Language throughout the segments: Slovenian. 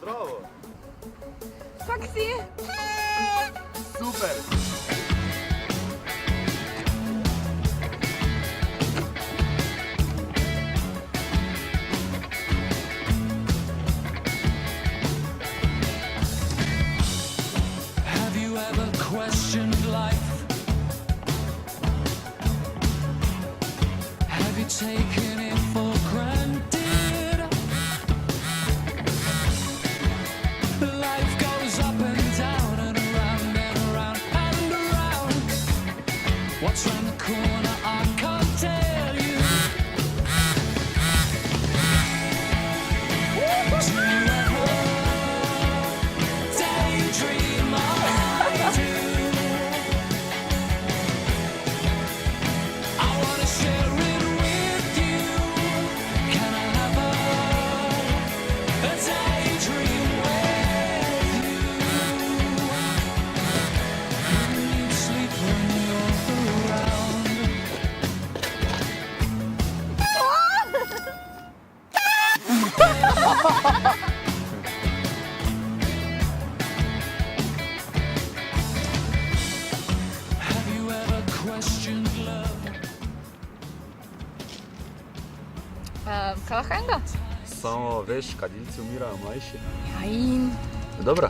Здраво! Как си? Супер! Have you ever questioned life? Have you taken it for granted? Life goes up and down and around and around and around. What's round the corner I can't tell you. Do you ever daydream I do? I wanna share it with you. Can I have a daydream with you? I need sleep when you're around. Have you ever questioned love? Kaj lahko enega? Samo veš, kadilci umirajo mlajši. Ja in... Dobra.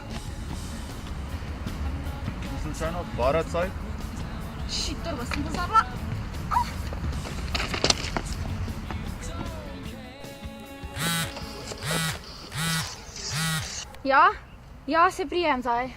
Slučajno paracaj? Shit, torba sem pozabila. Ja? Ja, se prijem zdaj.